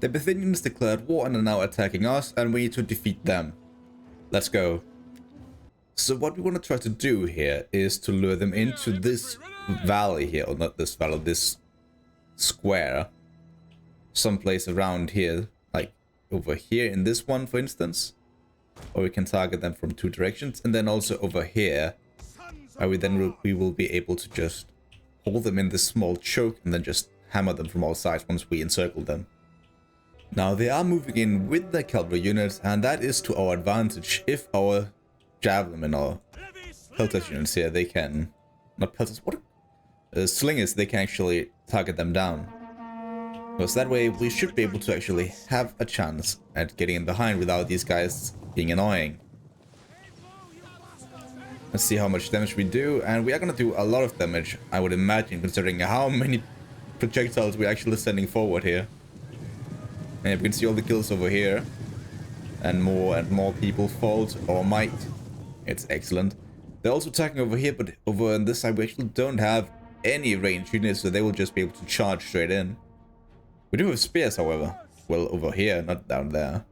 The Bithynians declared war and are now attacking us, and we need to defeat them. Let's go. So what we want to try to do here is to lure them into this valley here, or not this valley, this square. Someplace around here, like over here in this one, for instance. Or we can target them from 2 directions, and then also over here, where we will be able to just hold them in this small choke and then just hammer them from all sides once we encircle them. Now they are moving in with the cavalry units, and that is to our advantage if our javelin or pelters units here, they can, not pelters, what? Slingers, they can actually target them down. Because that way we should be able to actually have a chance at getting in behind without these guys being annoying. Let's see how much damage we do, and we are going to do a lot of damage, I would imagine, considering how many projectiles we're actually sending forward here. And you can see all the kills over here. And more people fall to our might. It's excellent. They're also attacking over here, but over on this side we actually don't have any ranged units, so they will just be able to charge straight in. We do have spears, however. Well, over here, not down there.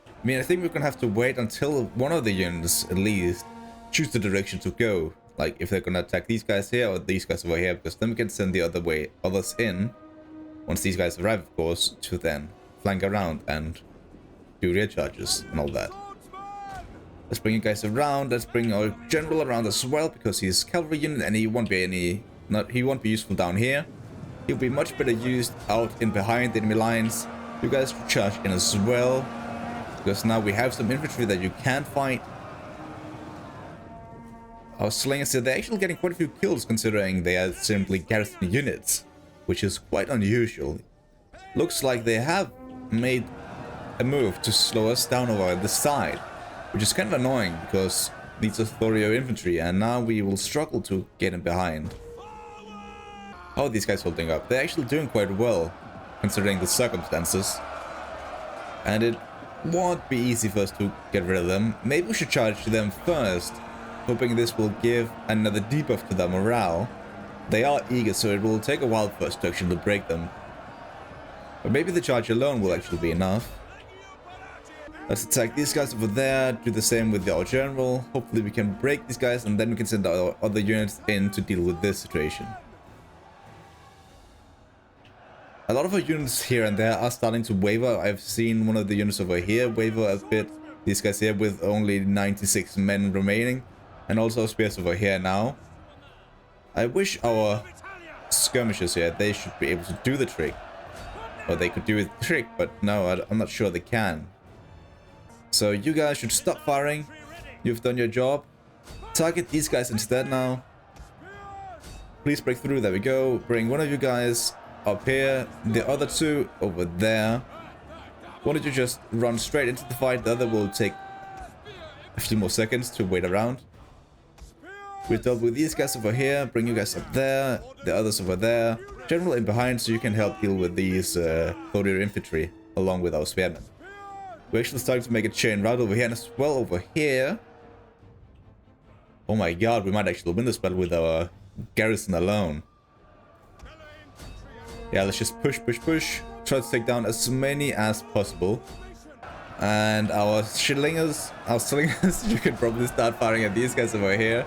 I mean, I think we're gonna have to wait until one of the units, at least, choose the direction to go. Like, if they're gonna attack these guys here or these guys over here, because then we can send the others in. Once these guys arrive, of course, to then flank around and do rear charges and all that. Let's bring you guys around. Let's bring our general around as well, because he's cavalry unit and he won't be useful down here. He'll be much better used out in behind the enemy lines. You guys should charge in as well, because now we have some infantry that you can fight. Our slingers here, they're actually getting quite a few kills considering they are simply garrison units, which is quite unusual. Looks like they have made a move to slow us down over this side, which is kind of annoying because these are Thorio infantry, and now we will struggle to get in behind. How are these guys holding up? They're actually doing quite well considering the circumstances, and it won't be easy for us to get rid of them. Maybe we should charge them first, hoping this will give another debuff to their morale. They are eager, so it will take a while for us to actually break them. But maybe the charge alone will actually be enough. Let's attack these guys over there, do the same with our general. Hopefully we can break these guys, and then we can send our other units in to deal with this situation. A lot of our units here and there are starting to waver. I've seen one of the units over here waver a bit. These guys here with only 96 men remaining. And also spears over here now. I wish our skirmishers here, they should be able to do the trick. Or they could do the trick, but no, I'm not sure they can. So you guys should stop firing. You've done your job. Target these guys instead now. Please break through. There we go. Bring one of you guys up here. The other 2 over there. One of you just run straight into the fight. The other will take a few more seconds to wait around. We dealt with these guys over here. Bring you guys up there. The others over there. General in behind so you can help deal with these Thorir infantry along with our spearmen. We're actually starting to make a chain route over here, and as well over here. Oh my god, we might actually win this battle with our garrison alone. Yeah, let's just push. Try to take down as many as possible. And our slingers, you can probably start firing at these guys over here.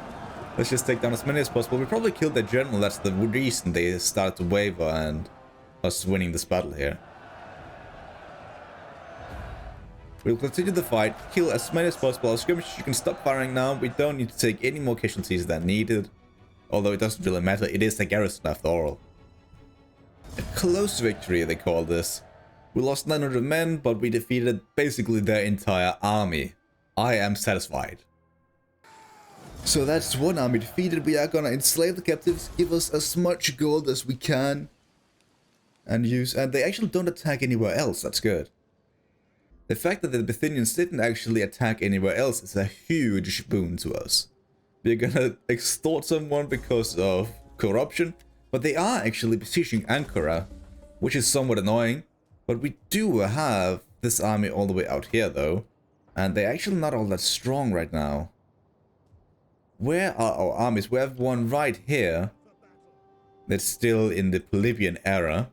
Let's just take down as many as possible. We probably killed their general. That's the reason they started to waver and us winning this battle here. We'll continue the fight, kill as many as possible. Our skirmishers, you can stop firing now. We don't need to take any more casualties than needed. Although it doesn't really matter, it is a garrison after all. A close victory, they call this. We lost 900 men, but we defeated basically their entire army. I am satisfied. So that's one army defeated. We are gonna enslave the captives, give us as much gold as we can. And they actually don't attack anywhere else, that's good. The fact that the Bithynians didn't actually attack anywhere else is a huge boon to us. We're gonna extort someone because of corruption, but they are actually besieging Ankara, which is somewhat annoying. But we do have this army all the way out here though, and they're actually not all that strong right now. Where are our armies? We have one right here that's still in the Polybian era.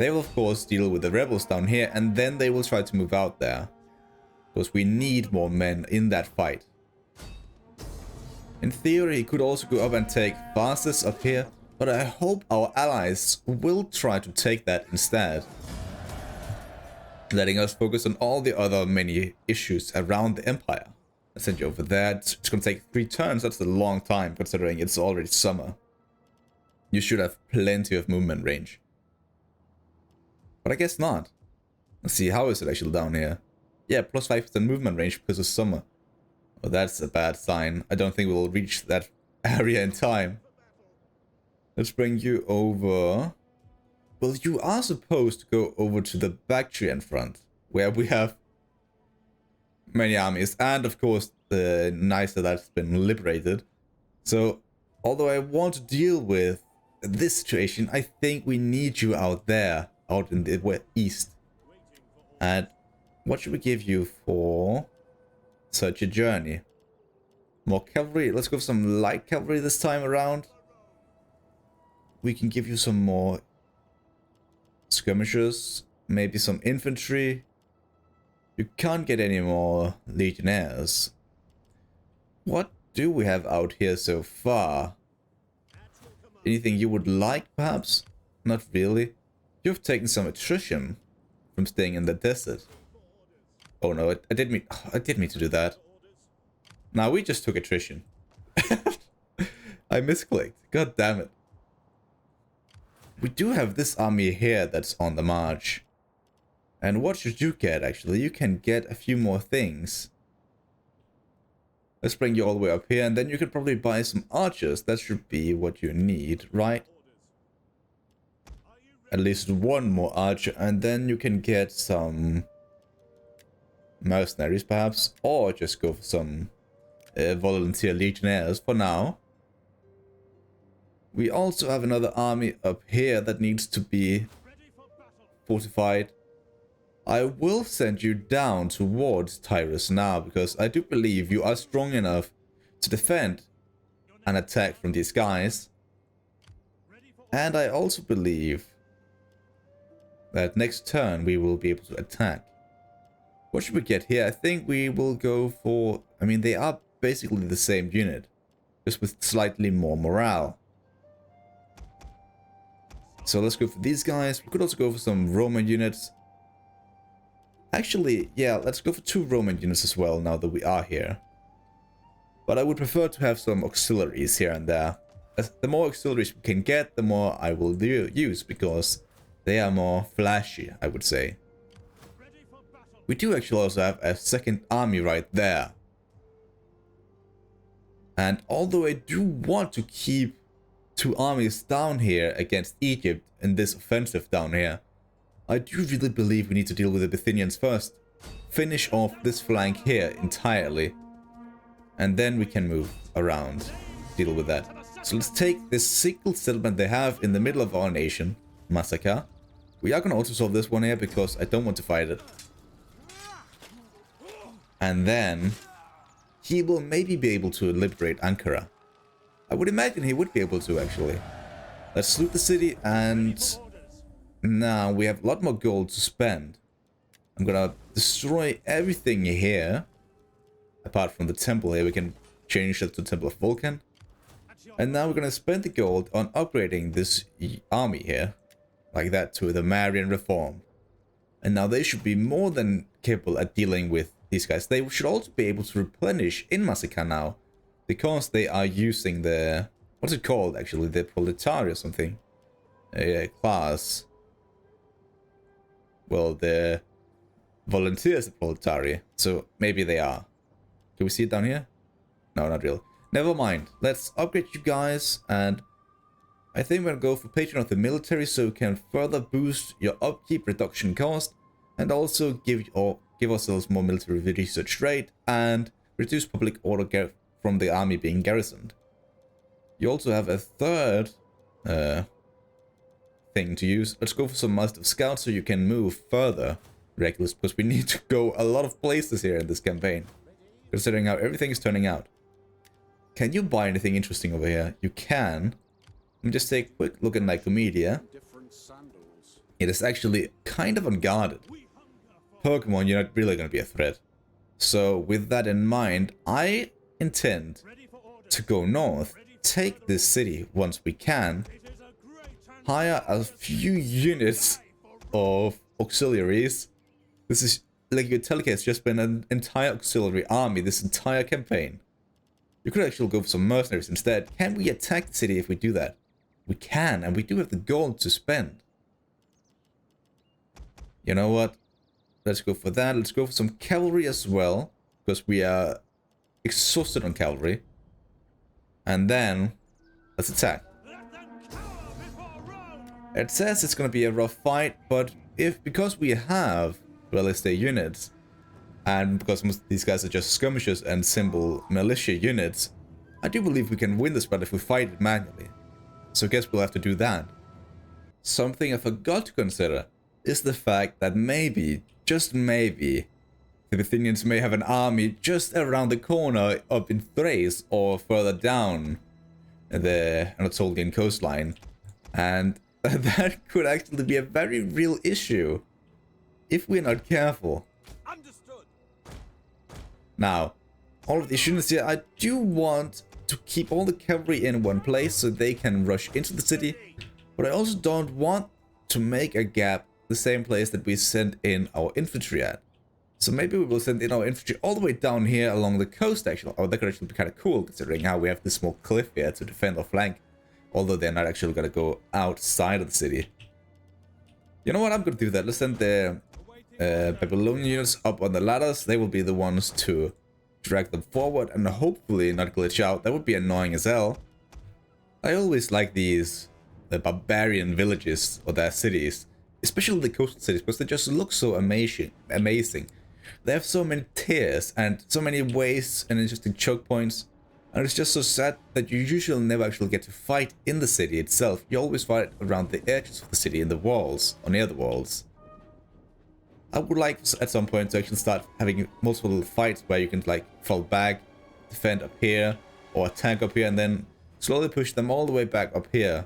They will of course deal with the rebels down here, and then they will try to move out there. Because we need more men in that fight. In theory, he could also go up and take fastest up here, but I hope our allies will try to take that instead. Letting us focus on all the other many issues around the Empire. I sent you over there. It's going to take 3 turns. That's a long time considering it's already summer. You should have plenty of movement range. But I guess not. Let's see, how is it actually down here? Yeah, plus 5% movement range because of summer. Well, that's a bad sign. I don't think we'll reach that area in time. Let's bring you over. Well, you are supposed to go over to the factory in front, where we have many armies, and of course the Nysa that's been liberated. So, although I want to deal with this situation, I think we need you out there, out in the east. And what should we give you for such a journey? More cavalry. Let's go for some light cavalry this time around. We can give you some more skirmishers, maybe some infantry. You can't get any more legionnaires. What do we have out here so far? Anything you would like, perhaps? Not really. You've taken some attrition from staying in the desert. Oh no, I did mean to do that. Now we just took attrition. I misclicked. God damn it. We do have this army here that's on the march. And what should you get, actually? You can get a few more things. Let's bring you all the way up here, and then you can probably buy some archers. That should be what you need, right? At least one more archer, and then you can get some mercenaries, perhaps. Or just go for some volunteer legionnaires for now. We also have another army up here that needs to be fortified. I will send you down towards Tyrus now, because I do believe you are strong enough to defend an attack from these guys. And I also believe that next turn we will be able to attack. What should we get here? I think we will go for... I mean, they are basically the same unit, just with slightly more morale. So let's go for these guys. We could also go for some Roman units. Actually, yeah, let's go for 2 Roman units as well now that we are here. But I would prefer to have some auxiliaries here and there. As the more auxiliaries we can get, the more I will use, because they are more flashy, I would say. We do actually also have a second army right there. And although I do want to keep 2 armies down here against Egypt in this offensive down here, I do really believe we need to deal with the Bithynians first. Finish off this flank here entirely. And then we can move around, deal with that. So let's take this single settlement they have in the middle of our nation, Massacre. We are going to also solve this one here because I don't want to fight it. And then he will maybe be able to liberate Ankara. I would imagine he would be able to, actually. Let's loot the city, and now we have a lot more gold to spend. I'm gonna destroy everything here. Apart from the temple here, we can change it to Temple of Vulcan. And now we're gonna spend the gold on upgrading this army here. Like that, to the Marian Reform. And now they should be more than capable at dealing with these guys. They should also be able to replenish in Massacre now. Because they are using the... what's it called, actually? The proletariat or something. Class. Well, the volunteers are proletariat. So maybe they are. Can we see it down here? No, not really. Never mind. Let's upgrade you guys. And I think we're going to go for Patron of the Military, so we can further boost your upkeep reduction cost. And also give ourselves more military research rate. And reduce public order from the army being garrisoned. You also have a third thing to use. Let's go for some Master of Scouts so you can move further, Reckless, because we need to go a lot of places here in this campaign, considering how everything is turning out. Can you buy anything interesting over here? You can. Let me just take a quick look at Nicomedia. It is actually kind of unguarded. Pokemon, you're not really going to be a threat. So with that in mind, I intend to go north, take this city once we can, hire a few units of auxiliaries. This is, like you tell, it's just been an entire auxiliary army this entire campaign. You could actually go for some mercenaries instead. Can we attack the city if we do that? We can, and we do have the gold to spend. You know what? Let's go for that. Let's go for some cavalry as well, because we are exhausted on cavalry. And then, let's attack. It says it's going to be a rough fight, but because we have realistic units, and because most of these guys are just skirmishers and simple militia units, I do believe we can win this battle if we fight it manually. So I guess we'll have to do that. Something I forgot to consider is the fact that maybe, just maybe, the Bithynians may have an army just around the corner up in Thrace or further down the Anatolian coastline. And that could actually be a very real issue if we're not careful. Understood. Now, all of these units here, I do want to keep all the cavalry in one place so they can rush into the city, but I also don't want to make a gap the same place that we sent in our infantry at. So maybe we will send in our infantry all the way down here along the coast actually. Oh, that could actually be kind of cool considering how we have this small cliff here to defend our flank. Although they're not actually going to go outside of the city. You know what, I'm going to do that. Let's send the Babylonian units up on the ladders. They will be the ones to drag them forward and hopefully not glitch out. That would be annoying as hell. I always like the barbarian villages or their cities. Especially the coastal cities, because they just look so amazing. They have so many tiers and so many ways and interesting choke points. And it's just so sad that you usually never actually get to fight in the city itself. You always fight around the edges of the city, in the walls, or near the walls. I would like at some point to actually start having multiple fights where you can like fall back, defend up here, or attack up here, and then slowly push them all the way back up here.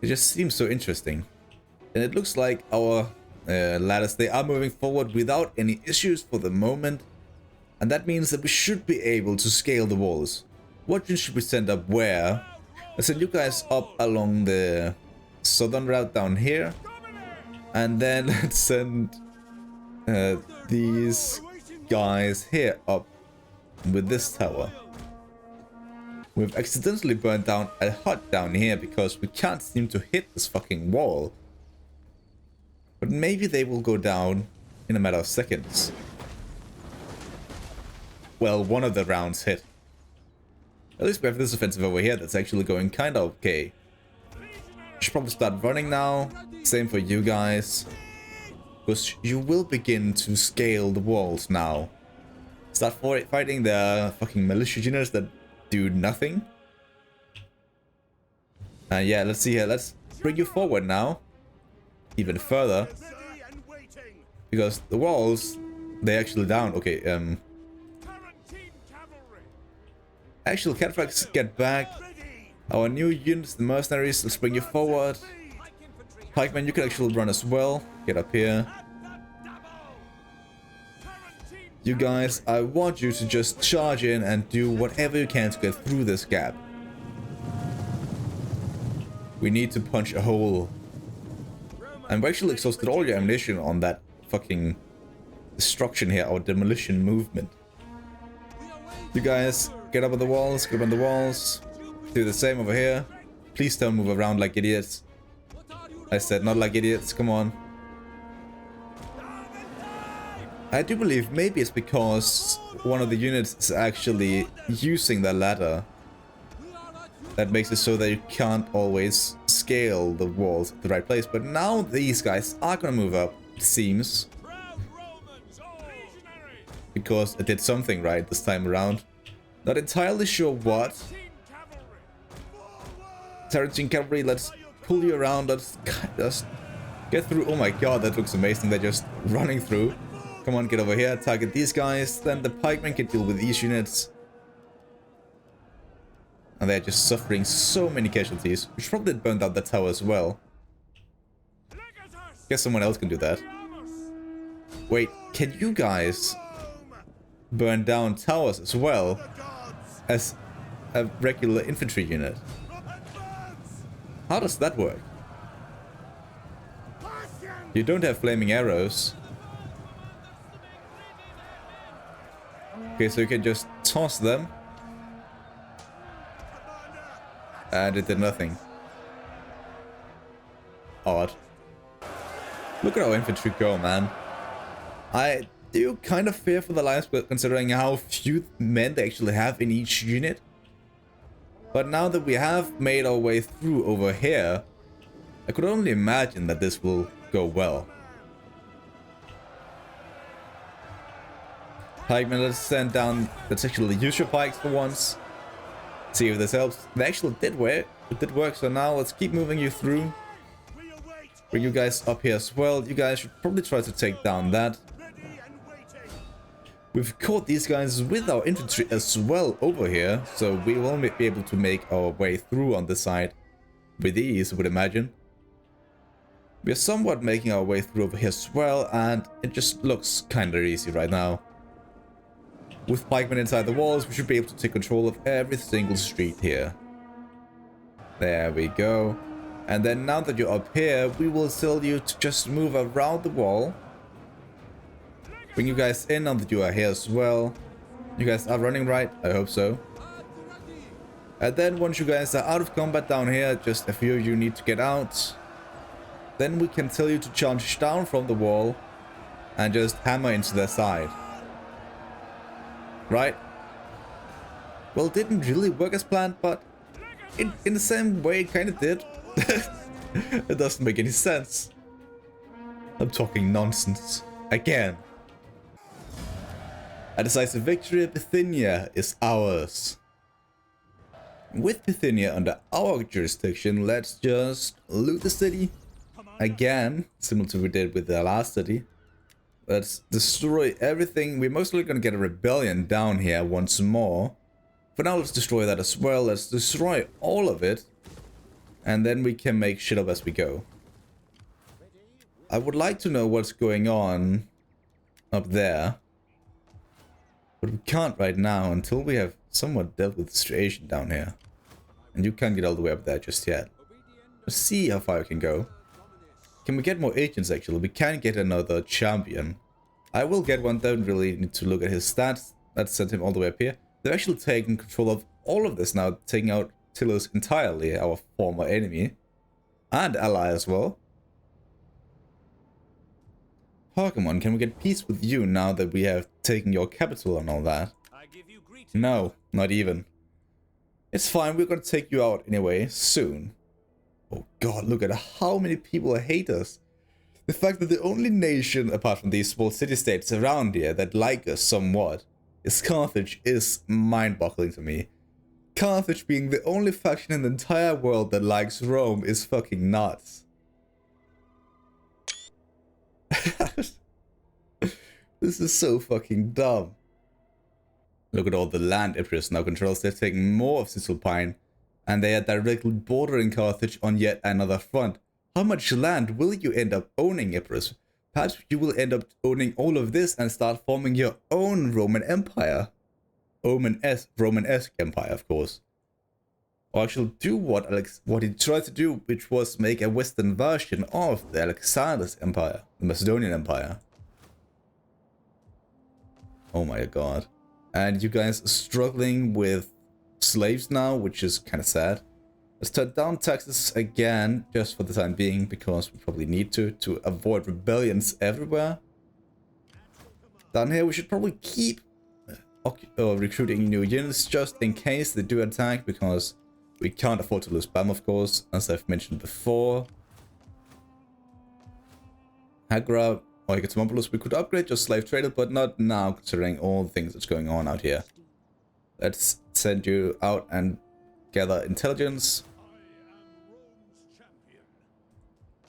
It just seems so interesting. And it looks like our ladders, they are moving forward without any issues for the moment. And that means that we should be able to scale the walls. What should we send up where? Let's send you guys up along the southern route down here. And then let's send these guys here up with this tower. We've accidentally burned down a hut down here because we can't seem to hit this fucking wall. But maybe they will go down in a matter of seconds. Well, one of the rounds hit. At least we have this offensive over here that's actually going kind of okay. Should probably start running now. Same for you guys. Because you will begin to scale the walls now. Start fighting the fucking militia units that do nothing. And yeah, let's see here. Let's bring you forward now. Even further. Because the walls, they're actually down. Okay, actual cataphracts, get back. Our new units, the mercenaries, let's bring you forward. Pikemen, you can actually run as well. Get up here. You guys, I want you to just charge in and do whatever you can to get through this gap. We need to punch a hole. And we actually exhausted all your ammunition on that fucking destruction here, our demolition movement. You guys, get up on the walls, get up on the walls. Do the same over here. Please don't move around like idiots. I said not like idiots, come on. I do believe maybe it's because one of the units is actually using the ladder. That makes it so that you can't always scale the walls at the right place. But now these guys are gonna move up, it seems. Because it did something right this time around. Not entirely sure what. Tarantine cavalry, let's pull you around, let's just get through. Oh my god, that looks amazing, they're just running through. Come on, get over here, target these guys, then the pikemen can deal with these units. And they're just suffering so many casualties. We should probably burn down the tower as well. Guess someone else can do that. Wait, can you guys burn down towers as well as a regular infantry unit? How does that work? You don't have flaming arrows. Okay, so you can just toss them. And it did nothing. Odd. Look at our infantry go, man. I do kind of fear for the Alliance, considering how few men they actually have in each unit. But now that we have made our way through over here, I could only imagine that this will go well. Pikemen, let's send down, let's actually use your pikes for once. See if this helps. They actually did work. It did work, so now let's keep moving you through. Bring you guys up here as well. You guys should probably try to take down that. We've caught these guys with our infantry as well over here, so we will be able to make our way through on this side with ease, I would imagine. We are somewhat making our way through over here as well, and it just looks kind of easy right now. With pikemen inside the walls, we should be able to take control of every single street here. There we go. And then now that you're up here, we will tell you to just move around the wall. Bring you guys in now that you are here as well. You guys are running right? I hope so. And then once you guys are out of combat down here, just a few of you need to get out. Then we can tell you to charge down from the wall and just hammer into their side. Right? Well, it didn't really work as planned, but in the same way it kind of did. It doesn't make any sense. I'm talking nonsense. Again. A decisive victory at Bithynia is ours. With Bithynia under our jurisdiction, let's just loot the city. Again, similar to what we did with the last city. Let's destroy everything. We're mostly going to get a rebellion down here once more. For now, let's destroy that as well. Let's destroy all of it. And then we can make shit up as we go. I would like to know what's going on up there. But we can't right now until we have somewhat dealt with the situation down here. And you can't get all the way up there just yet. Let's see how far we can go. Can we get more agents actually? We can get another champion. I will get one, don't really need to look at his stats. Let's send him all the way up here. They've actually taken control of all of this now, taking out Tillus entirely, our former enemy. And ally as well. Pokemon, can we get peace with you now that we have taken your capital and all that? No, not even. It's fine, we're gonna take you out anyway, soon. Oh god, look at how many people hate us. The fact that the only nation, apart from these small city-states around here, that like us somewhat, is Carthage is mind-boggling to me. Carthage being the only faction in the entire world that likes Rome is fucking nuts. This is so fucking dumb. Look at all the land Epirus now controls. They're taking more of Cisalpine, and they are directly bordering Carthage on yet another front. How much land will you end up owning, Epirus? Perhaps you will end up owning all of this and start forming your own Roman Empire. Roman-esque empire, of course. Or actually do what he tried to do, which was make a Western version of the Alexander's Empire, the Macedonian Empire. Oh my god. And you guys are struggling with slaves now, which is kind of sad. Let's turn down taxes again, just for the time being, because we probably need to avoid rebellions everywhere. Down here, we should probably keep recruiting new units, just in case they do attack, because we can't afford to lose BAM, of course, as I've mentioned before. Hagra, or Modlist, we could upgrade just slave trader, but not now, considering all the things that's going on out here. Let's send you out and gather intelligence.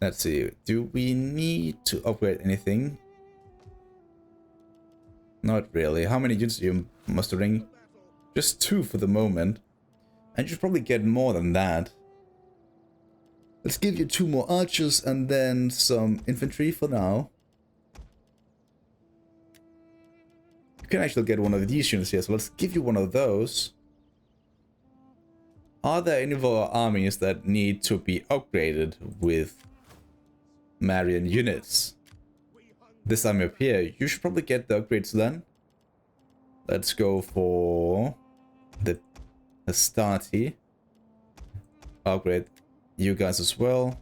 Let's see, do we need to upgrade anything? Not really. How many units are you mustering? Just 2 for the moment. And you should probably get more than that. Let's give you 2 more archers and then some infantry for now. You can actually get one of these units here, so let's give you one of those. Are there any of our armies that need to be upgraded with Marian units? This army up here, you should probably get the upgrades then. Let's go for the Nationality. Upgrade you guys as well.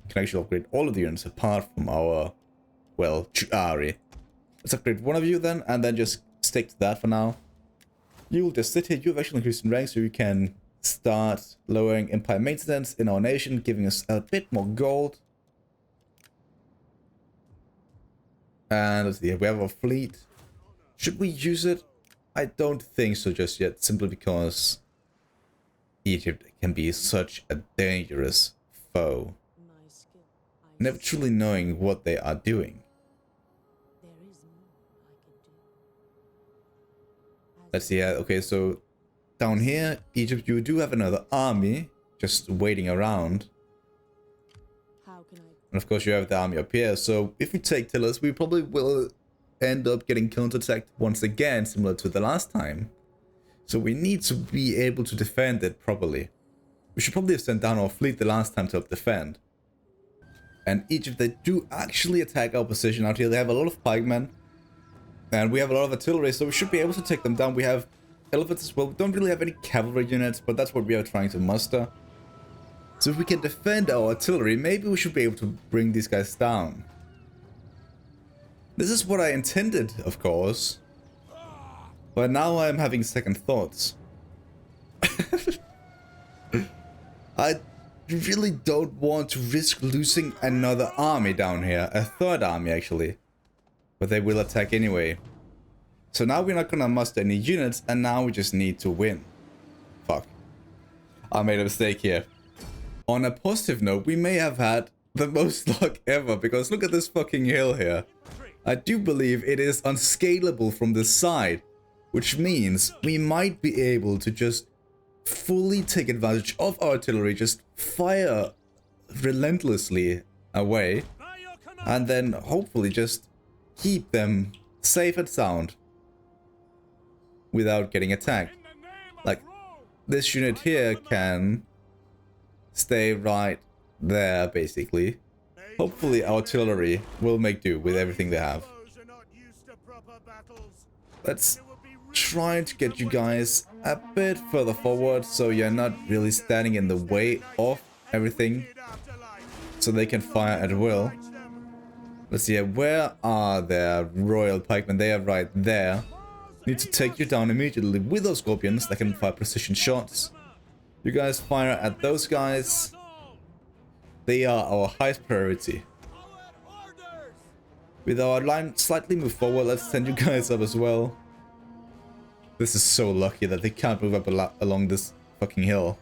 Can actually upgrade all of the units apart from our, well, Chuari. Let's upgrade one of you then, and then just stick to that for now. You'll just sit here. You've actually increased in rank, so you can start lowering empire maintenance in our nation, giving us a bit more gold. And let's see, we have a fleet. Should we use it? I don't think so just yet, simply because Egypt can be such a dangerous foe. Never truly knowing what they are doing. Let's see, okay, so down here, Egypt, you do have another army just waiting around. And of course you have the army up here, so if we take Tillers, we probably will end up getting counterattacked once again, similar to the last time. So we need to be able to defend it properly. We should probably have sent down our fleet the last time to help defend. And Egypt, they do actually attack our position out here. They have a lot of pikemen. And we have a lot of artillery, so we should be able to take them down. We have elephants as well. We don't really have any cavalry units, but that's what we are trying to muster. So if we can defend our artillery, maybe we should be able to bring these guys down. This is what I intended, of course. But now I'm having second thoughts. I really don't want to risk losing another army down here. A third army, actually. But they will attack anyway. So now we're not gonna muster any units, and now we just need to win. Fuck. I made a mistake here. On a positive note, we may have had the most luck ever, because look at this fucking hill here. I do believe it is unscalable from the side, which means we might be able to just fully take advantage of our artillery, just fire relentlessly away, and then hopefully just keep them safe and sound without getting attacked. Like, this unit here can stay right there, basically. Hopefully our artillery will make do with everything they have. Let's try to get you guys a bit further forward so you're not really standing in the way of everything, so they can fire at will. Let's see, where are their royal pikemen? They are right there. Need to take you down immediately with those scorpions that can fire precision shots. You guys fire at those guys. They are our highest priority. With our line slightly moved forward, let's send you guys up as well. This is so lucky that they can't move up along this fucking hill.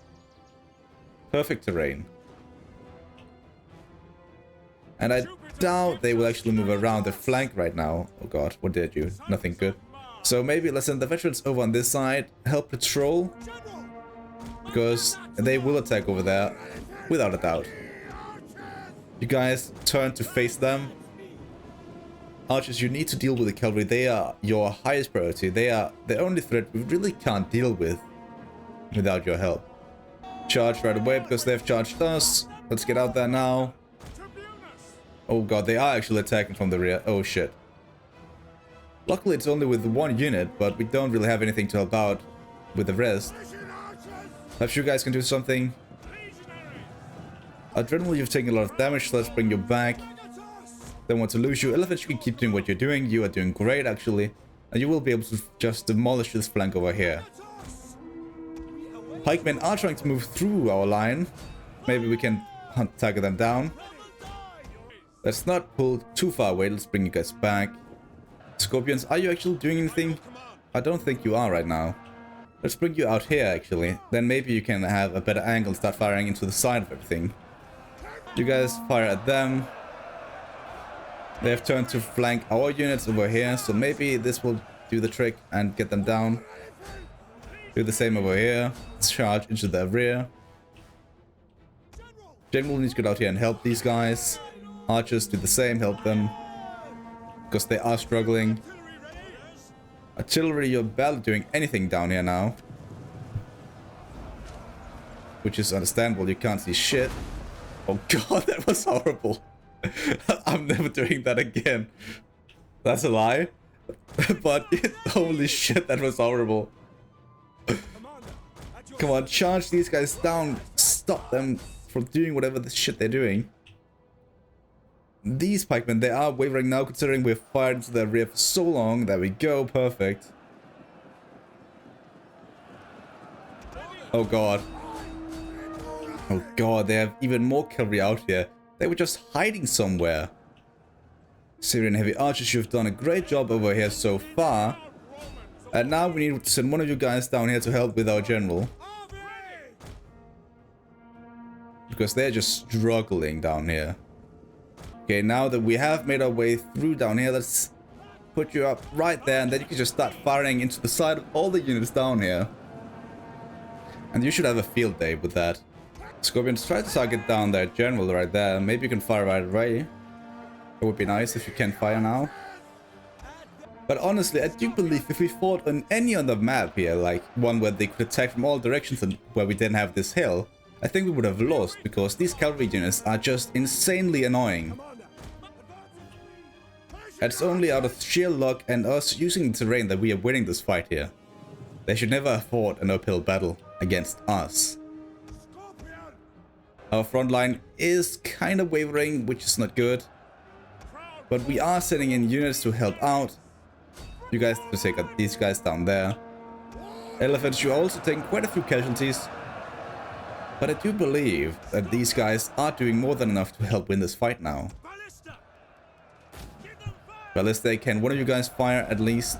Perfect terrain. And I doubt they will actually move around the flank right now. Oh god, what did you? Nothing good. So maybe let's send the veterans over on this side, help patrol, because they will attack over there, without a doubt. You guys turn to face them. Archers, you need to deal with the cavalry. They are your highest priority. They are the only threat we really can't deal with without your help. Charge right away because they've charged us. Let's get out there now. Oh god, they are actually attacking from the rear. Oh shit. Luckily it's only with one unit, but we don't really have anything to help out with the rest. Perhaps you guys can do something. Adrenaline, you've taken a lot of damage, so let's bring you back. Don't want to lose you. Elephants, you can keep doing what you're doing. You are doing great, actually. And you will be able to just demolish this flank over here. Pikemen are trying to move through our line. Maybe we can target them down. Let's not pull too far away. Let's bring you guys back. Scorpions, are you actually doing anything? I don't think you are right now. Let's bring you out here, actually. Then maybe you can have a better angle and start firing into the side of everything. You guys fire at them. They have turned to flank our units over here, so maybe this will do the trick and get them down. Do the same over here. Let's charge into their rear. General needs to get out here and help these guys. Archers do the same, help them. Because they are struggling. Artillery, you're barely doing anything down here now. Which is understandable, you can't see shit. Oh god, that was horrible. I'm never doing that again. That's a lie. But holy shit, that was horrible. Come on, charge these guys down. Stop them from doing whatever the shit they're doing. These pikemen, they are wavering now considering we've fired into their rear for so long. There we go, perfect. Oh god. Oh god, they have even more cavalry out here. They were just hiding somewhere. Syrian heavy archers, you've done a great job over here so far. And now we need to send one of you guys down here to help with our general. Because they're just struggling down here. Okay, now that we have made our way through down here, let's put you up right there. And then you can just start firing into the side of all the units down here. And you should have a field day with that. Scorpions, try to target down their general right there. Maybe you can fire right away. It would be nice if you can fire now. But honestly, I do believe if we fought on any other map here, like one where they could attack from all directions and where we didn't have this hill, I think we would have lost because these cavalry units are just insanely annoying. It's only out of sheer luck and us using the terrain that we are winning this fight here. They should never have fought an uphill battle against us. Our front line is kind of wavering, which is not good. But we are sending in units to help out. You guys to take out these guys down there. Elephants, you're also taking quite a few casualties. But I do believe that these guys are doing more than enough to help win this fight now. Ballista, can one of you guys fire at least?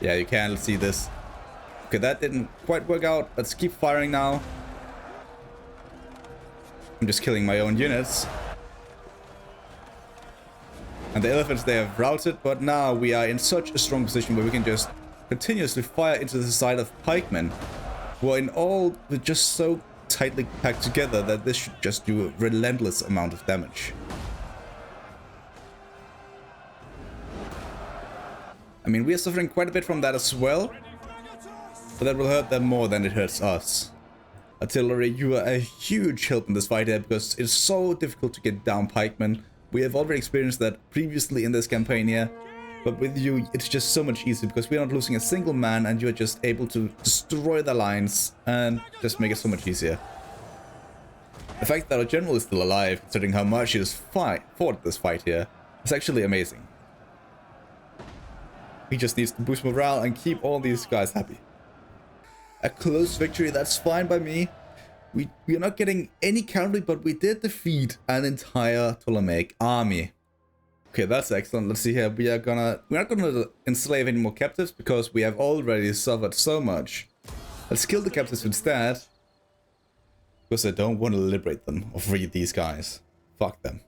Yeah, you can. Let's see this. Okay, that didn't quite work out. Let's keep firing now. I'm just killing my own units. And the elephants, they have routed, but now we are in such a strong position where we can just continuously fire into the side of pikemen. Who are in all just so tightly packed together that this should just do a relentless amount of damage. I mean, we are suffering quite a bit from that as well. But that will hurt them more than it hurts us. Artillery, you are a huge help in this fight here because it's so difficult to get down pikemen. We have already experienced that previously in this campaign here. But with you, it's just so much easier because we're not losing a single man and you're just able to destroy the lines and just make it so much easier. The fact that our general is still alive, considering how much he has fought this fight here, is actually amazing. He just needs to boost morale and keep all these guys happy. A close victory, that's fine by me. We are not getting any cavalry, but we did defeat an entire Ptolemaic army. Okay, that's excellent. Let's see here. We're not gonna enslave any more captives because we have already suffered so much. Let's kill the captives instead. Because I don't want to liberate them or free these guys. Fuck them.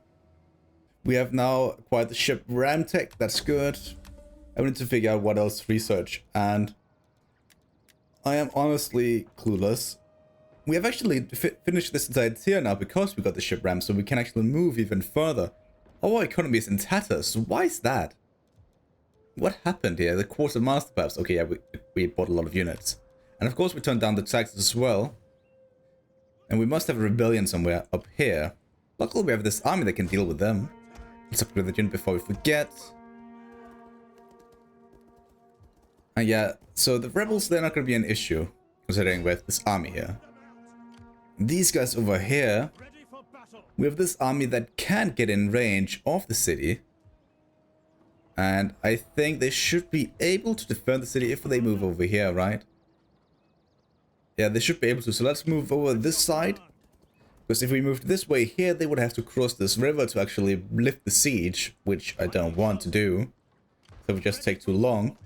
We have now acquired the ship Ramtech. That's good. I need to figure out what else to research, and I am honestly clueless. We have actually finished this entire tier now because we got the ship Ram, so we can actually move even further. Our economy is in tatters. Why is that? What happened here? The quartermaster perhaps? Okay, yeah, we bought a lot of units. And of course we turned down the taxes as well. And we must have a rebellion somewhere up here. Luckily we have this army that can deal with them. Let's upgrade the unit before we forget. And yeah, so the rebels, they're not going to be an issue, considering we have this army here. These guys over here, we have this army that can't get in range of the city. And I think they should be able to defend the city if they move over here, right? Yeah, they should be able to. So let's move over this side. Because if we moved this way here, they would have to cross this river to actually lift the siege, which I don't want to do. So it would just take too long.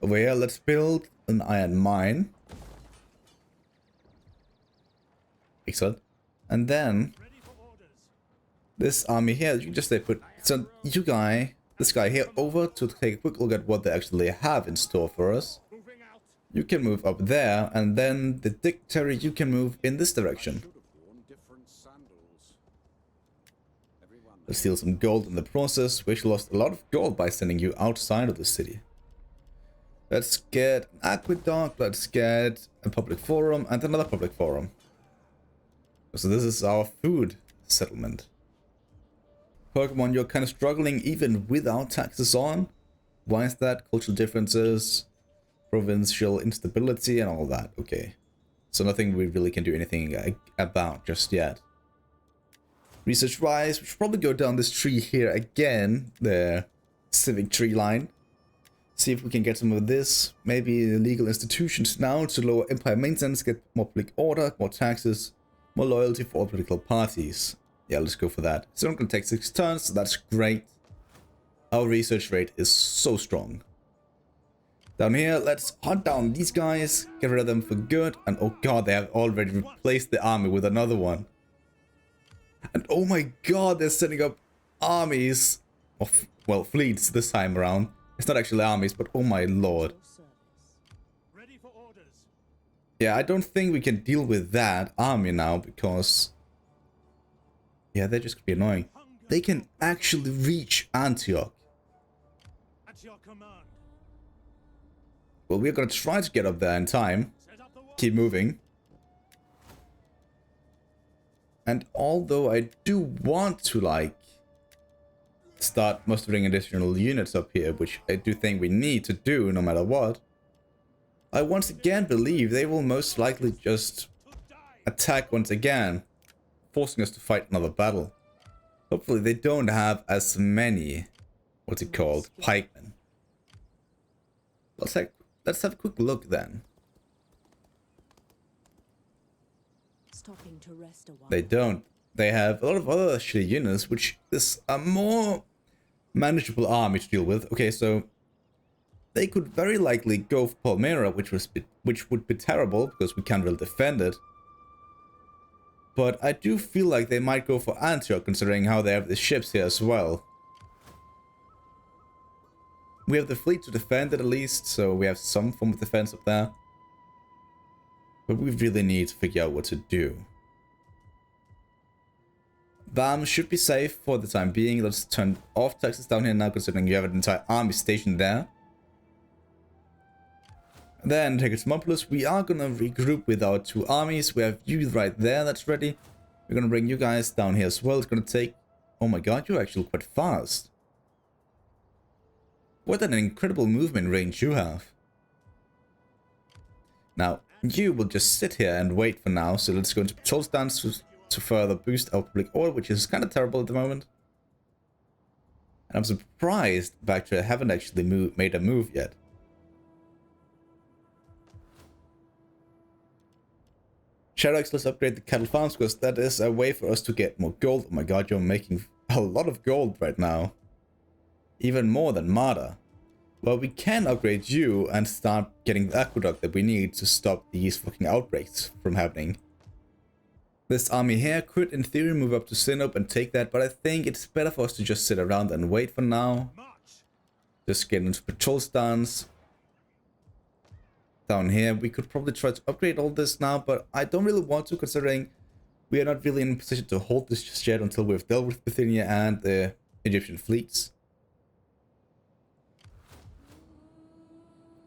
Over here, let's build an iron mine. Excellent. And then this army here, you can just put this guy here over to take a quick look at what they actually have in store for us. You can move up there, and then the dignitary, you can move in this direction. Let's steal some gold in the process. We actually lost a lot of gold by sending you outside of the city. Let's get an aqueduct, let's get a public forum and another public forum. So this is our food settlement. Pokemon, you're kind of struggling even without taxes on. Why is that? Cultural differences, provincial instability and all that. Okay. So nothing we really can do anything about just yet. Research-wise, we should probably go down this tree here again, the civic tree line. See if we can get some of this. Maybe legal institutions now to lower empire maintenance, get more public order, more taxes, more loyalty for all political parties. Yeah, let's go for that. It's only going to take 6 turns, so that's great. Our research rate is so strong. Down here, let's hunt down these guys, get rid of them for good. And oh god, they have already replaced the army with another one. And oh my god, they're setting up armies. Of, well, fleets this time around. It's not actually armies, but oh my lord. Yeah, I don't think we can deal with that army now because... yeah, they're just gonna be annoying. They can actually reach Antioch. Well, we're gonna try to get up there in time. Keep moving. And although I do want to, like, start mustering additional units up here, which I do think we need to do no matter what, I once again believe they will most likely just attack once again, forcing us to fight another battle. Hopefully they don't have as many, what's it called, pikemen. Let's have a quick look then. Stopping to rest a while. They don't. They have a lot of other shitty units, which is a more manageable army to deal with. Okay, so they could very likely go for Palmyra, which would be terrible because we can't really defend it. But I do feel like they might go for Antioch, considering how they have the ships here as well. We have the fleet to defend it at least, so we have some form of defense up there. But we really need to figure out what to do. BAM should be safe for the time being. Let's turn off taxes down here now, considering you have an entire army stationed there. And then take it to Modlist. We are gonna regroup with our 2 armies. We have you right there, that's ready. We're gonna bring you guys down here as well. It's gonna take... oh my god, you're actually quite fast. What an incredible movement range you have. Now, you will just sit here and wait for now. So let's go into patrol stance to further boost our public order, which is kind of terrible at the moment. And I'm surprised Bactria haven't actually made a move yet. Shadowx, let's upgrade the cattle farms because that is a way for us to get more gold. Oh my god, you're making a lot of gold right now. Even more than Marta. Well, we can upgrade you and start getting the aqueduct that we need to stop these fucking outbreaks from happening. This army here could, in theory, move up to Sinop and take that, but I think it's better for us to just sit around and wait for now. Just get into patrol stance. Down here, we could probably try to upgrade all this now, but I don't really want to, considering we are not really in a position to hold this just yet until we've dealt with Bithynia and the Egyptian fleets.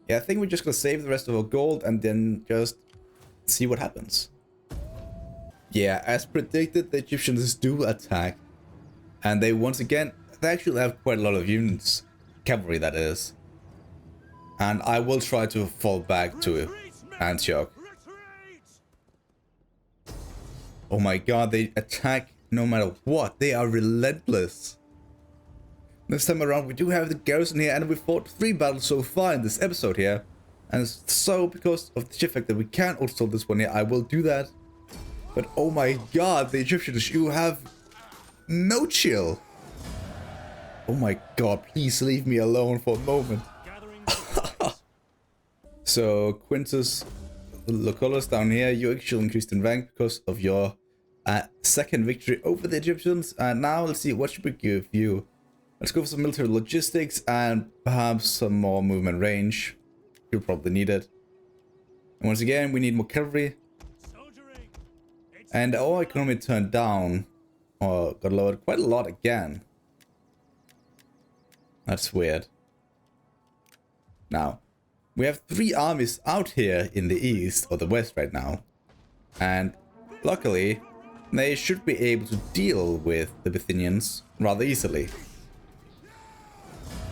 Yeah, I think we're just gonna save the rest of our gold and then just see what happens. Yeah, as predicted, the Egyptians do attack. And they once again, they actually have quite a lot of units. Cavalry, that is. And I will try to fall back to Antioch. Oh my god, they attack no matter what. They are relentless. This time around, we do have the garrison here, and we fought 3 battles so far in this episode here. And so, because of the fact that we can't also this one here, I will do that. But oh my god, the Egyptians, you have no chill. Oh my god, please leave me alone for a moment. So, Quintus Lucullus down here, you actually increased in rank because of your second victory over the Egyptians. And now let's see, what should we give you? Let's go for some military logistics and perhaps some more movement range. You'll probably need it. And once again, we need more cavalry. And our economy turned down, or got lowered quite a lot again. That's weird. Now, we have 3 armies out here in the east or the west right now. And luckily, they should be able to deal with the Bithynians rather easily.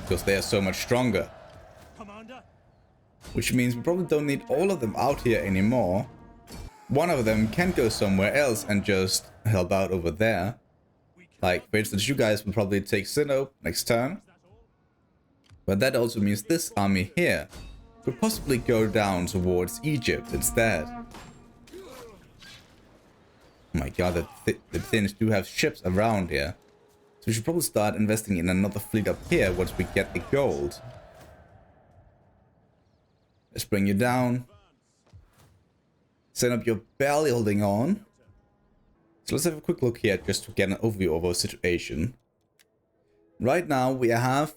Because they are so much stronger. Commander. Which means we probably don't need all of them out here anymore. One of them can go somewhere else and just help out over there. Like, for instance, you guys will probably take Sinope next turn. But that also means this army here could possibly go down towards Egypt instead. Oh my god, the Finns do have ships around here. So we should probably start investing in another fleet up here once we get the gold. Let's bring you down. Send up your barely holding on. So let's have a quick look here just to get an overview of our situation. Right now we have...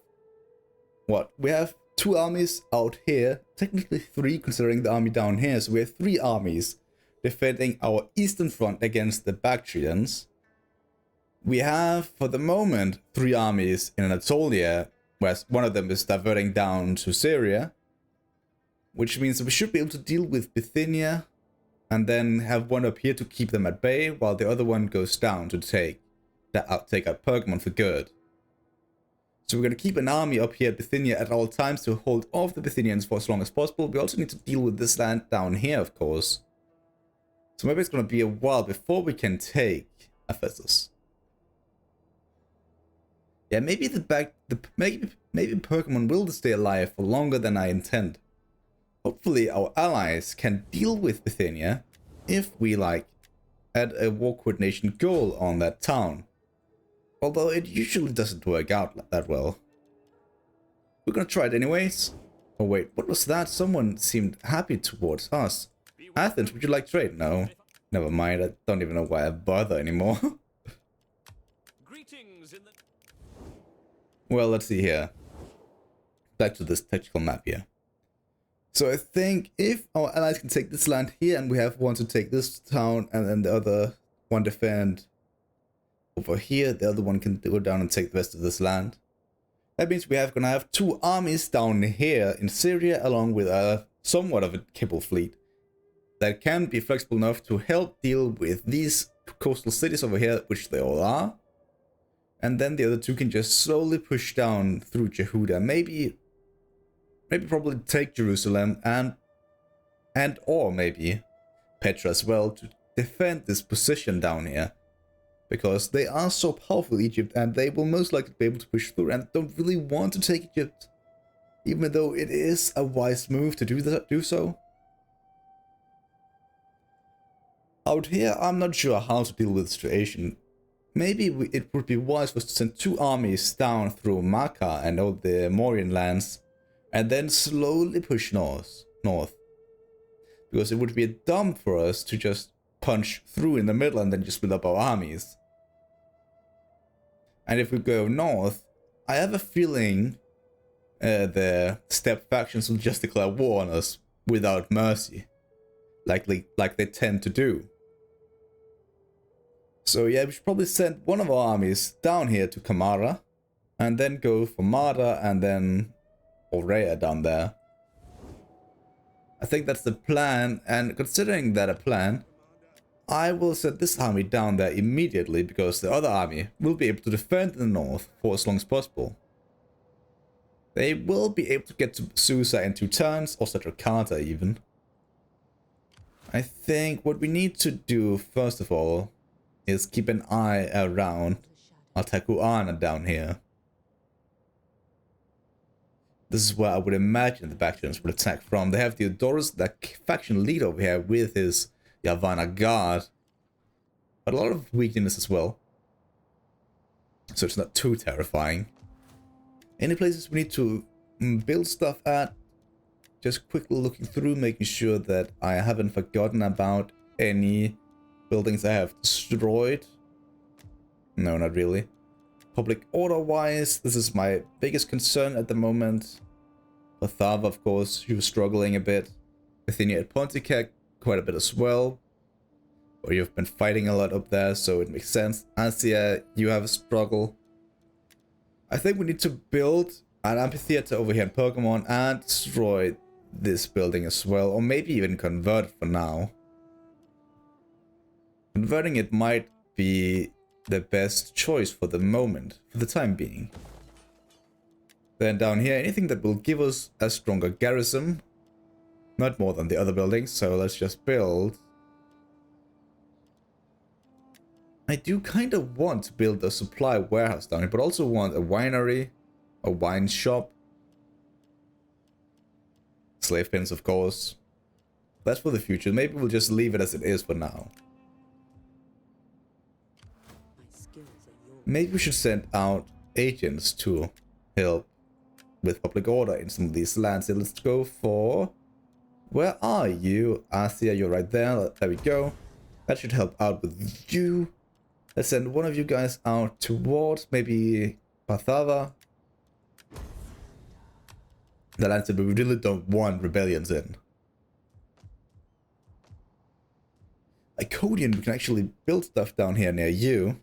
what? We have 2 armies out here. Technically 3 considering the army down here. So we have 3 armies defending our eastern front against the Bactrians. We have, for the moment, 3 armies in Anatolia, whereas one of them is diverting down to Syria. Which means that we should be able to deal with Bithynia, and then have one up here to keep them at bay, while the other one goes down to take out Pergamon for good. So we're going to keep an army up here at Bithynia at all times to hold off the Bithynians for as long as possible. We also need to deal with this land down here, of course. So maybe it's going to be a while before we can take Ephesus. Yeah, maybe maybe Pergamon will stay alive for longer than I intend. Hopefully our allies can deal with Bithynia if we add a war coordination goal on that town. Although it usually doesn't work out that well. We're gonna try it anyways. Oh wait, what was that? Someone seemed happy towards us. Athens, would you like trade? No. Never mind, I don't even know why I bother anymore. Greetings in the... Well, let's see here. Back to this tactical map here. So I think if our allies can take this land here, and we have one to take this town, and then the other one defend over here, the other one can go down and take the rest of this land. That means we are gonna have 2 armies down here in Syria, along with somewhat of a capable fleet that can be flexible enough to help deal with these coastal cities over here, which they all are. And then the other 2 can just slowly push down through Jehuda. Maybe probably take Jerusalem and or maybe Petra as well to defend this position down here. Because they are so powerful, Egypt, and they will most likely be able to push through and don't really want to take Egypt. Even though it is a wise move to do so. Out here, I'm not sure how to deal with the situation. Maybe it would be wise for us to send 2 armies down through Makkah and all the Mauryan lands, and then slowly push north. Because it would be dumb for us to just punch through in the middle and then just split up our armies. And if we go north, I have a feeling the steppe factions will just declare war on us without mercy. Like they tend to do. So yeah, we should probably send one of our armies down here to Kamara, and then go for Mada and then Aurea down there. I think that's the plan, and considering that a plan, I will send this army down there immediately, because the other army will be able to defend the north for as long as possible. They will be able to get to Susa in 2 turns, or Satricata even. I think what we need to do first of all is keep an eye around Altakuana down here. This is where I would imagine the Bactrians would attack from. They have Theodorus, that faction leader over here, with his Yavanna guard. But a lot of weakness as well. So it's not too terrifying. Any places we need to build stuff at? Just quickly looking through, making sure that I haven't forgotten about any buildings I have destroyed. No, not really. Public order wise, this is my biggest concern at the moment. Othava, of course, she was struggling a bit. Bithynia at Ponticec, quite a bit as well. or you've been fighting a lot up there, so it makes sense. Asia, you have a struggle. I think we need to build an amphitheater over here in Pokemon and destroy this building as well, or maybe even convert it for now. Converting it might be the best choice for the moment, for the time being. Then down here, anything that will give us a stronger garrison, not more than the other buildings, so let's just build. I do kind of want to build a supply warehouse down here, but also want a winery, a wine shop, slave pens, of course. That's for the future. Maybe we'll just leave it as it is for now. Maybe we should send out agents to help with public order in some of these lands. So let's go for... Where are you? Asia, you're right there. There we go. That should help out with you. Let's send one of you guys out towards maybe Pathava. The lands that we really don't want rebellions in. Iconian, we can actually build stuff down here near you.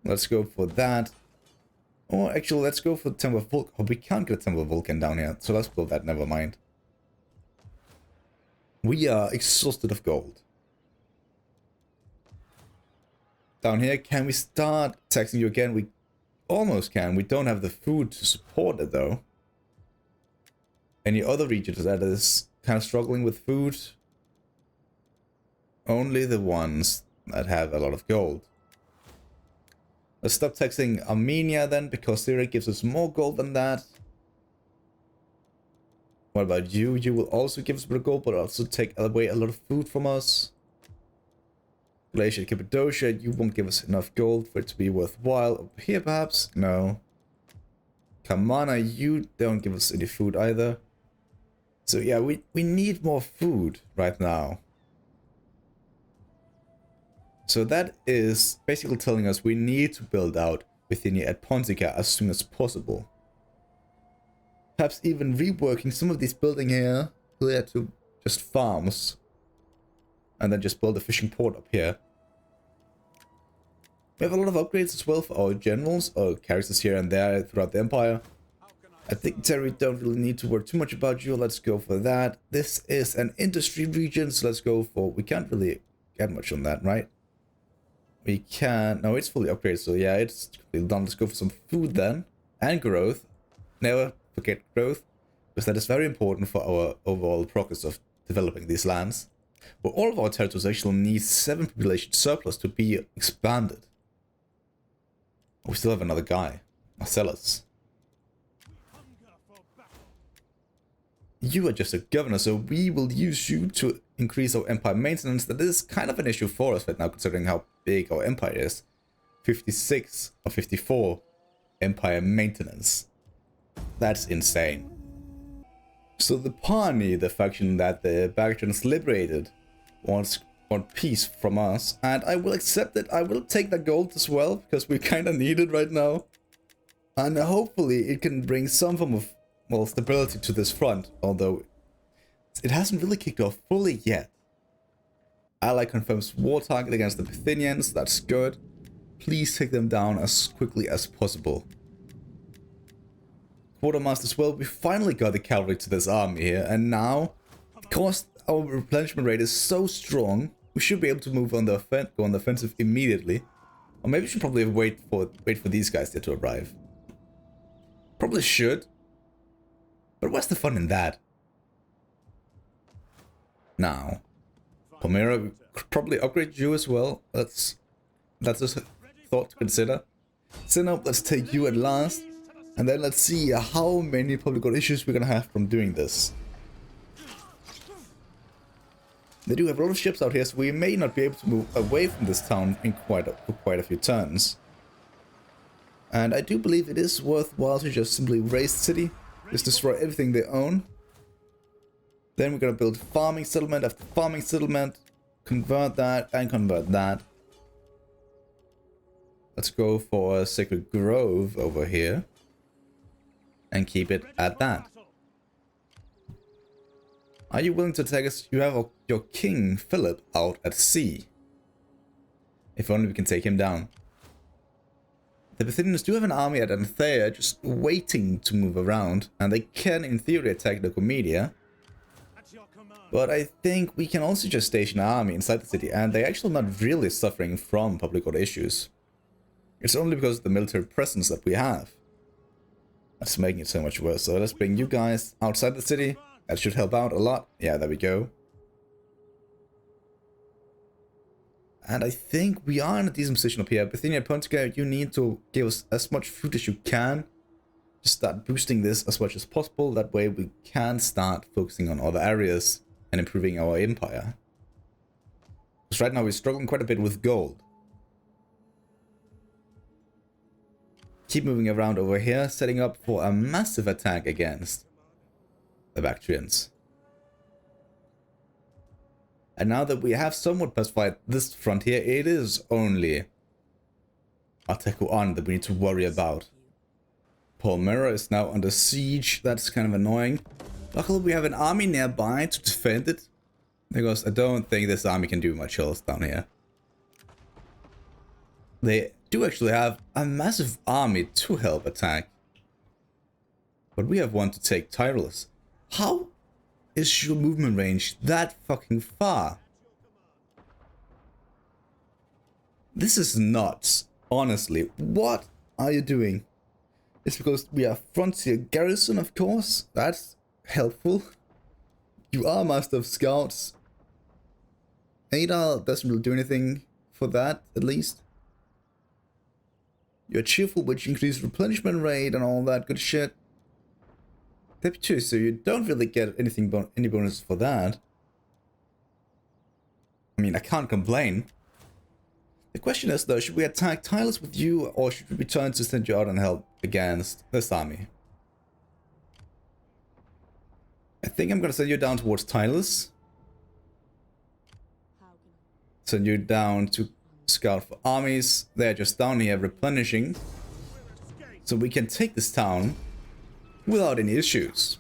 Let's go for that. Or actually, let's go for Temple of Vulcan. Oh, we can't get a Temple of Vulcan down here, so let's build that, never mind. We are exhausted of gold. Down here, can we start taxing you again? We almost can. We don't have the food to support it, though. Any other regions that is kind of struggling with food? Only the ones that have a lot of gold. Let's stop taxing Armenia then, because Syria gives us more gold than that. What about you? You will also give us a bit of gold, but also take away a lot of food from us. Glacier, Cappadocia, you won't give us enough gold for it to be worthwhile. Over here, perhaps? No. Kamana, you don't give us any food either. So yeah, we need more food right now. So that is basically telling us we need to build out Bithynia at Pontica as soon as possible. Perhaps even reworking some of these buildings here to just farms. And then just build a fishing port up here. We have a lot of upgrades as well for our generals or characters here and there throughout the Empire. I think Terry don't really need to worry too much about you. Let's go for that. This is an industry region, so let's go for... We can't really get much on that, right? We can... No, it's fully upgraded, so yeah, it's completely done. Let's go for some food then. And growth. Never forget growth, because that is very important for our overall progress of developing these lands. But all of our territories actually need 7 population surplus to be expanded. We still have another guy. Marcellus. You are just a governor, so we will use you to increase our empire maintenance. That is kind of an issue for us right now, considering how big our empire is. 56 or 54 empire maintenance. That's insane. So the Pawnee, the faction that the Bactrians liberated, wants peace from us, and I will accept it. I will take that gold as well, because we kind of need it right now. And hopefully it can bring some form of, well, stability to this front, although it hasn't really kicked off fully yet. Ally confirms war target against the Bithynians. That's good. Please take them down as quickly as possible. Quartermaster as well. We finally got the cavalry to this army here, and now, because our replenishment rate is so strong, we should be able to move on the go on the offensive immediately. Or maybe we should probably wait for these guys here to arrive. Probably should. But what's the fun in that? Now, Palmyra, we could probably upgrade you as well. That's just a thought to consider. Sinop, let's take you at last. And then let's see how many public order issues we're gonna have from doing this. They do have a lot of ships out here, so we may not be able to move away from this town in quite a few turns. And I do believe it is worthwhile to just simply raise the city, just destroy everything they own. Then we're gonna build farming settlement after farming settlement, convert that and convert that. Let's go for a sacred grove over here. And keep it at that. Are you willing to take us? You have your king, Philip, out at sea. If only we can take him down. The Bithynians do have an army at Anthea just waiting to move around, and they can in theory attack Nicomedia. But I think we can also just station an army inside the city, and they're actually not really suffering from public order issues. It's only because of the military presence that we have that's making it so much worse. So let's bring you guys outside the city. That should help out a lot. Yeah, there we go. And I think we are in a decent position up here. Bithynia Pontica, you need to give us as much food as you can. Just start boosting this as much as possible. That way we can start focusing on other areas and improving our empire. Because right now we're struggling quite a bit with gold. Keep moving around over here, setting up for a massive attack against the Bactrians. And now that we have somewhat pacified this frontier, it is only Artekuan that we need to worry about. Palmyra is now under siege. That's kind of annoying. Luckily, we have an army nearby to defend it, because I don't think this army can do much else down here. They do actually have a massive army to help attack, but we have one to take Tyrolus. How is your movement range that fucking far? This is nuts. Honestly, what are you doing? It's because we are frontier garrison, of course. That's helpful. You are master of scouts. Adal doesn't really do anything for that, at least. You're cheerful, which increases replenishment rate and all that good shit. Deputy, so you don't really get anything any bonuses for that. I mean, I can't complain. The question is though, should we attack Tylus with you, or should we return to send you out and help against this army? I think I'm gonna send you down towards Tylus. Send you down to scout for armies. They're just down here replenishing. So we can take this town without any issues.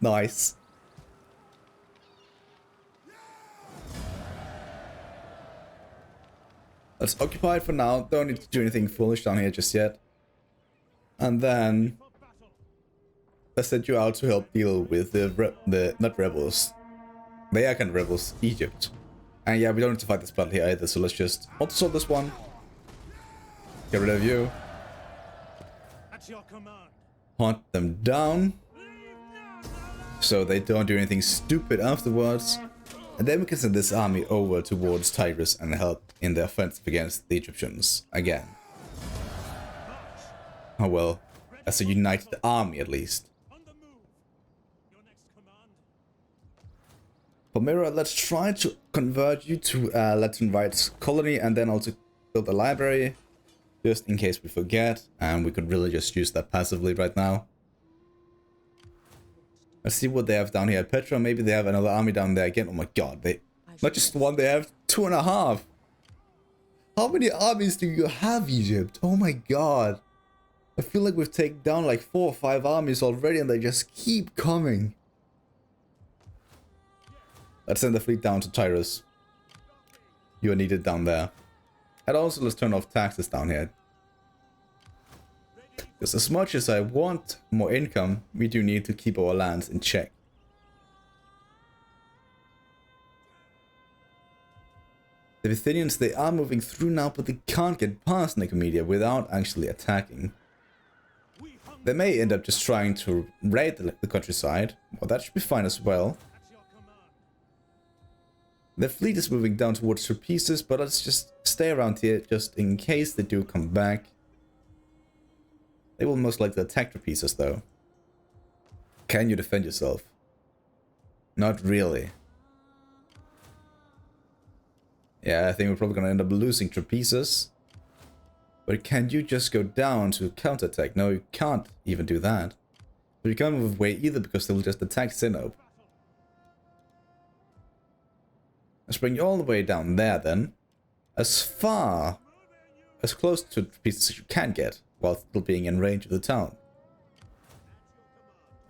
Nice. Let's occupy it for now. Don't need to do anything foolish down here just yet. And then let's send you out to help deal with the not rebels. They are kind of rebels, Egypt. And yeah, we don't need to fight this battle here either, so let's just auto-solve this one. Get rid of you. Hunt them down, so they don't do anything stupid afterwards. And then we can send this army over towards Tigris and help in the offensive against the Egyptians again. Oh well, as a united army at least. Palmyra, let's try to convert you to a Latin Rites colony and then also build a library. Just in case we forget, and we could really just use that passively right now. Let's see what they have down here at Petra. Maybe they have another army down there again. Oh my god, they not just one, they have 2.5. How many armies do you have, Egypt? Oh my god. I feel like we've taken down like 4 or 5 armies already and they just keep coming. Let's send the fleet down to Tyrus. You are needed down there. And also let's turn off taxes down here. Because as much as I want more income, we do need to keep our lands in check. The Bithynians, they are moving through now, but they can't get past Nicomedia without actually attacking. They may end up just trying to raid the countryside. Well, that should be fine as well. The fleet is moving down towards Sulpices, but let's just stay around here just in case they do come back. They will most likely attack Sulpices though. Can you defend yourself? Not really. Yeah, I think we're probably gonna end up losing Sulpices. But can you just go down to counterattack? No, you can't even do that. But you can't move away either because they will just attack Sinope. Let's bring you all the way down there then. As close to pieces as you can get, while still being in range of the town.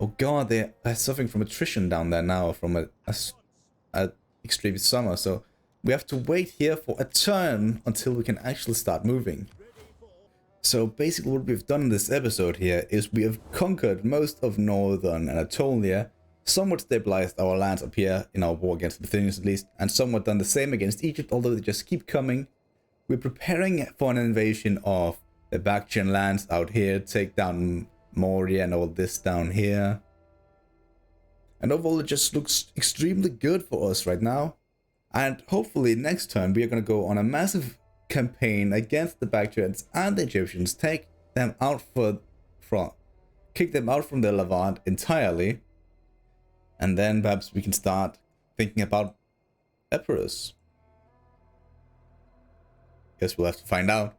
Oh god, they're suffering from attrition down there now from a extreme summer, so we have to wait here for a turn until we can actually start moving. So basically what we've done in this episode here is we have conquered most of northern Anatolia, somewhat stabilized our lands up here in our war against the Bithynians at least, and somewhat done the same against Egypt, although they just keep coming. We're preparing for an invasion of the Bactrian lands out here, take down Moria and all this down here. And overall it just looks extremely good for us right now. And hopefully next turn we are going to go on a massive campaign against the Bactrians and the Egyptians, take them out kick them out from the Levant entirely. And then perhaps we can start thinking about Epirus. Guess we'll have to find out.